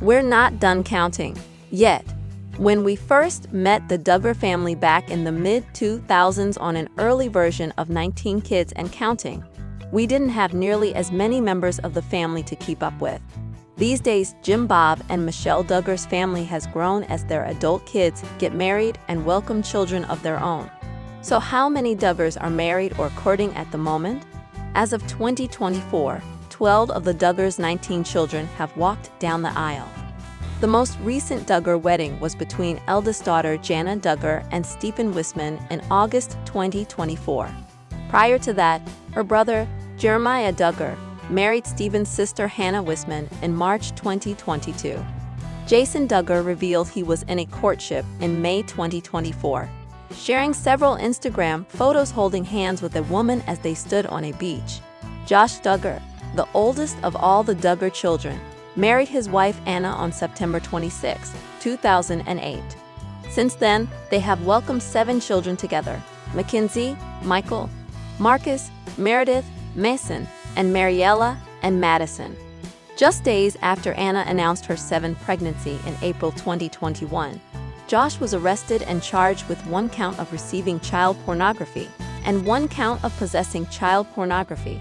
We're not done counting yet. When we first met the Duggar family back in the mid-2000s on an early version of 19 Kids and Counting, we didn't have nearly as many members of the family to keep up with. These days, Jim Bob and Michelle Duggar's family has grown as their adult kids get married and welcome children of their own. So how many Duggars are married or courting at the moment? As of 2024, 12 of the Duggars' 19 children have walked down the aisle. The most recent Duggar wedding was between eldest daughter Jana Duggar and Stephen Wisman in August 2024. Prior to that, her brother, Jeremiah Duggar, married Stephen's sister Hannah Wisman in March 2022. Jason Duggar revealed he was in a courtship in May 2024, sharing several Instagram photos holding hands with a woman as they stood on a beach. Josh Duggar, the oldest of all the Duggar children, married his wife Anna on September 26, 2008. Since then, they have welcomed 7 children together: Mackenzie, Michael, Marcus, Meredith, Mason, and Mariella and Madison. Just days after Anna announced her 7th pregnancy in April 2021, Josh was arrested and charged with 1 count of receiving child pornography and 1 count of possessing child pornography.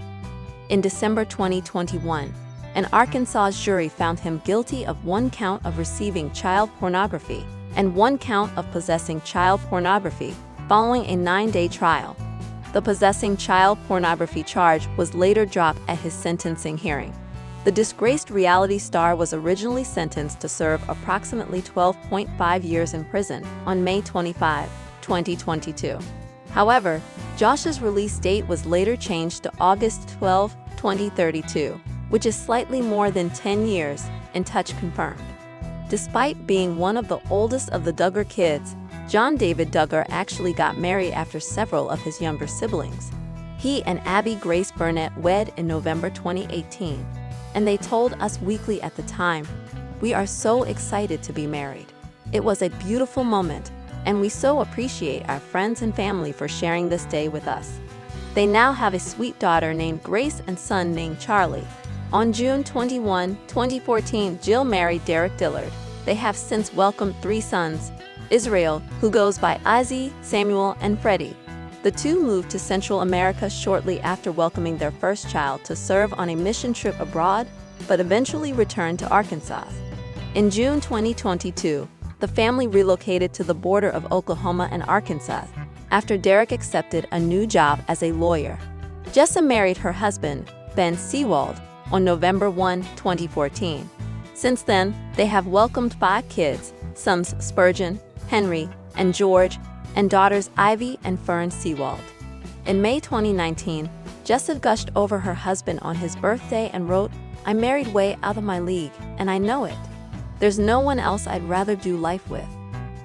In December 2021, an Arkansas jury found him guilty of 1 count of receiving child pornography and 1 count of possessing child pornography following a 9-day trial. The possessing child pornography charge was later dropped at his sentencing hearing. The disgraced reality star was originally sentenced to serve approximately 12.5 years in prison on May 25, 2022. However, Josh's release date was later changed to August 12, 2032, which is slightly more than 10 years, In Touch confirmed. Despite being one of the oldest of the Duggar kids, John David Duggar actually got married after several of his younger siblings. He and Abby Grace Burnett wed in November 2018, and they told Us Weekly at the time, "We are so excited to be married. It was a beautiful moment, and we so appreciate our friends and family for sharing this day with us." They now have a sweet daughter named Grace and son named Charlie. On June 21, 2014, Jill married Derek Dillard. They have since welcomed 3 sons: Israel, who goes by Ozzy, Samuel, and Freddie. The two moved to Central America shortly after welcoming their first child to serve on a mission trip abroad, but eventually returned to Arkansas. In June 2022, the family relocated to the border of Oklahoma and Arkansas after Derek accepted a new job as a lawyer. Jessa married her husband, Ben Seawald, on November 1, 2014. Since then, they have welcomed 5 kids: sons Spurgeon, Henry, and George, and daughters Ivy and Fern Seawald. In May 2019, Jessa gushed over her husband on his birthday and wrote, "I'm married way out of my league, and I know it. There's no one else I'd rather do life with."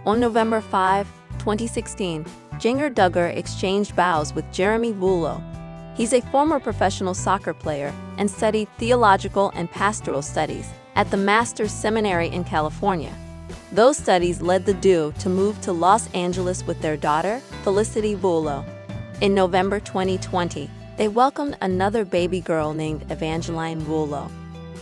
On November 5, 2016, Jinger Duggar exchanged vows with Jeremy Vulo. He's a former professional soccer player and studied theological and pastoral studies at the Master's Seminary in California. Those studies led the duo to move to Los Angeles with their daughter, Felicity Vulo. In November 2020, they welcomed another baby girl named Evangeline Vulo.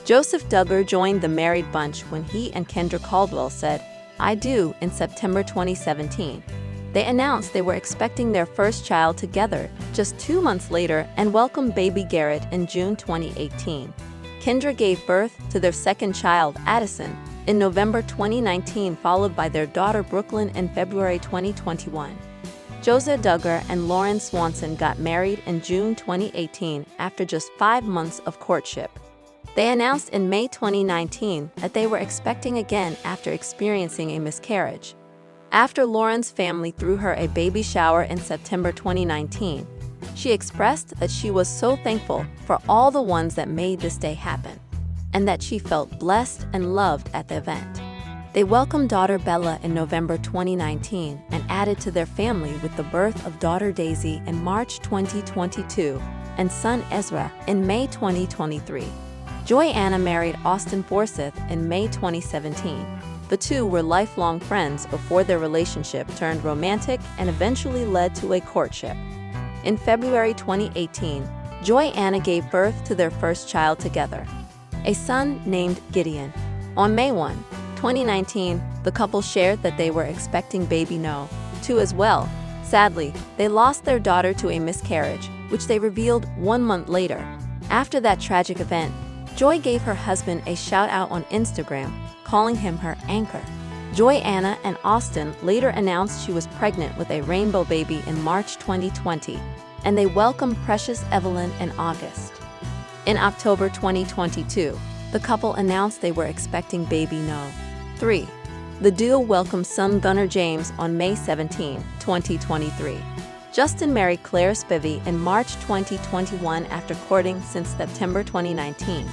Joseph Duggar joined the married bunch when he and Kendra Caldwell said, "I do," in September 2017. They announced they were expecting their first child together just 2 months later and welcomed baby Garrett in June 2018. Kendra gave birth to their second child, Addison, in November 2019, followed by their daughter Brooklyn in February 2021. Josiah Duggar and Lauren Swanson got married in June 2018 after just 5 months of courtship. They announced in May 2019 that they were expecting again after experiencing a miscarriage. After Lauren's family threw her a baby shower in September 2019, she expressed that she was so thankful for all the ones that made this day happen, and that she felt blessed and loved at the event. They welcomed daughter Bella in November 2019 and added to their family with the birth of daughter Daisy in March 2022 and son Ezra in May 2023. Joy Anna married Austin Forsyth in May 2017. The two were lifelong friends before their relationship turned romantic and eventually led to a courtship. In February 2018, Joy Anna gave birth to their first child together, a son named Gideon. On May 1, 2019, the couple shared that they were expecting baby No. 2 as well. Sadly, they lost their daughter to a miscarriage, which they revealed 1 month later. After that tragic event, Joy gave her husband a shout-out on Instagram, calling him her anchor. Joy Anna and Austin later announced she was pregnant with a rainbow baby in March 2020, and they welcomed precious Evelyn in August. In October 2022, the couple announced they were expecting baby No. 3. The duo welcomed son Gunnar James on May 17, 2023. Justin married Claire Spivey in March 2021 after courting since September 2019.